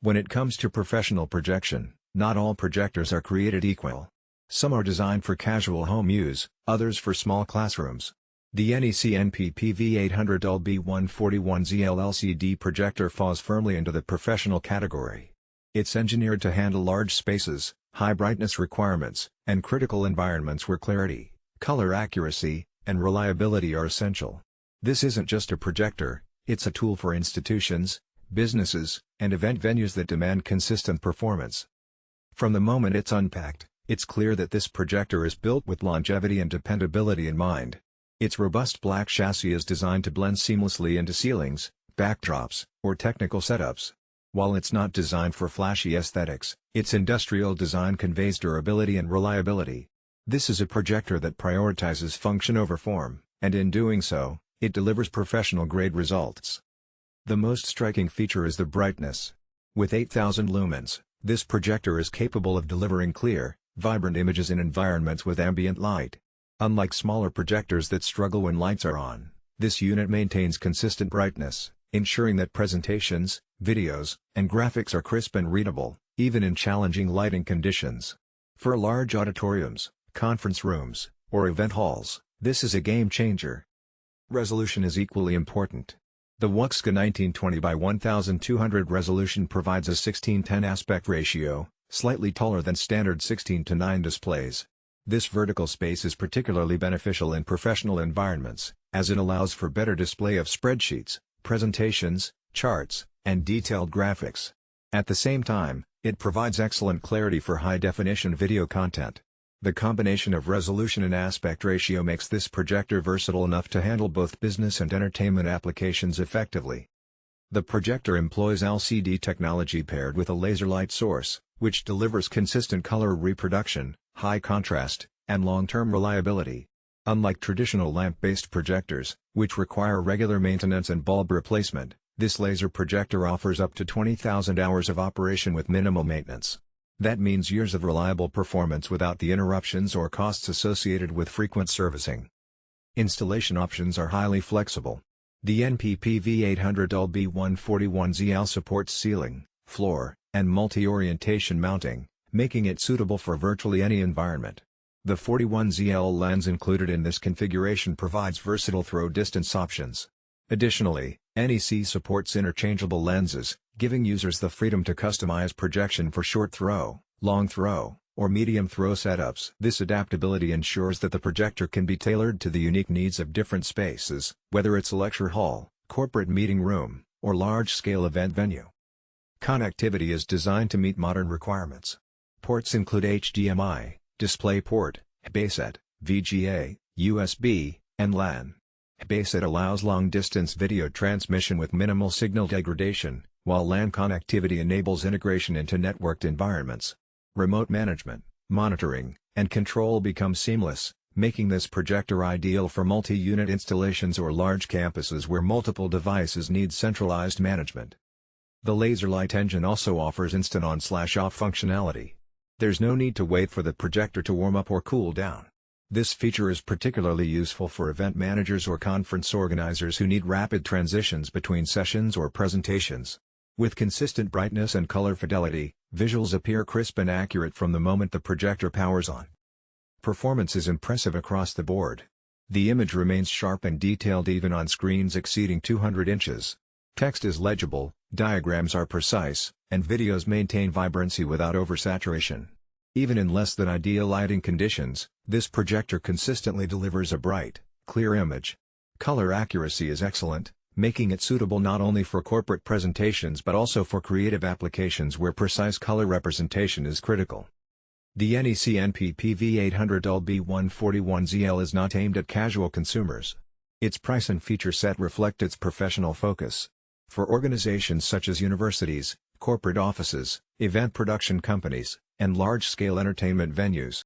When it comes to professional projection, not all projectors are created equal. Some are designed for casual home use, others for small classrooms. The NEC NP-PV800UL-B1-41ZL LCD Projector falls firmly into the professional category. It's engineered to handle large spaces, high brightness requirements, and critical environments where clarity, color accuracy, and reliability are essential. This isn't just a projector, it's a tool for institutions, businesses, and event venues that demand consistent performance. From the moment it's unpacked, it's clear that this projector is built with longevity and dependability in mind. Its robust black chassis is designed to blend seamlessly into ceilings, backdrops, or technical setups. While it's not designed for flashy aesthetics, its industrial design conveys durability and reliability. This is a projector that prioritizes function over form, and in doing so, it delivers professional-grade results. The most striking feature is the brightness. With 8,000 lumens, this projector is capable of delivering clear, vibrant images in environments with ambient light. Unlike smaller projectors that struggle when lights are on, this unit maintains consistent brightness, ensuring that presentations, videos, and graphics are crisp and readable, even in challenging lighting conditions. For large auditoriums, conference rooms, or event halls, this is a game changer. Resolution is equally important. The WUXGA 1920 by 1200 resolution provides a 16:10 aspect ratio, slightly taller than standard 16:9 displays. This vertical space is particularly beneficial in professional environments, as it allows for better display of spreadsheets, presentations, charts, and detailed graphics. At the same time, it provides excellent clarity for high-definition video content. The combination of resolution and aspect ratio makes this projector versatile enough to handle both business and entertainment applications effectively. The projector employs LCD technology paired with a laser light source, which delivers consistent color reproduction, high contrast, and long-term reliability. Unlike traditional lamp-based projectors, which require regular maintenance and bulb replacement, this laser projector offers up to 20,000 hours of operation with minimal maintenance. That means years of reliable performance without the interruptions or costs associated with frequent servicing. Installation options are highly flexible. The NP-PV800UL-B1-41ZL supports ceiling, floor, and multi-orientation mounting, making it suitable for virtually any environment. The 41ZL lens included in this configuration provides versatile throw distance options. Additionally, NEC supports interchangeable lenses, giving users the freedom to customize projection for short throw, long throw, or medium throw setups. This adaptability ensures that the projector can be tailored to the unique needs of different spaces, whether it's a lecture hall, corporate meeting room, or large-scale event venue. Connectivity is designed to meet modern requirements. Ports include HDMI, DisplayPort, BASET, VGA, USB, and LAN. BASET allows long-distance video transmission with minimal signal degradation, while LAN connectivity enables integration into networked environments. Remote management, monitoring, and control become seamless, making this projector ideal for multi-unit installations or large campuses where multiple devices need centralized management. The laser light engine also offers instant on/off functionality. There's no need to wait for the projector to warm up or cool down. This feature is particularly useful for event managers or conference organizers who need rapid transitions between sessions or presentations. With consistent brightness and color fidelity, visuals appear crisp and accurate from the moment the projector powers on. Performance is impressive across the board. The image remains sharp and detailed even on screens exceeding 200 inches. Text is legible, diagrams are precise, and videos maintain vibrancy without oversaturation. Even in less than ideal lighting conditions, this projector consistently delivers a bright, clear image. Color accuracy is excellent, making it suitable not only for corporate presentations but also for creative applications where precise color representation is critical. The NEC NP-PV800UL-B1-41ZL is not aimed at casual consumers. Its price and feature set reflect its professional focus. For organizations such as universities, corporate offices, event production companies, and large-scale entertainment venues,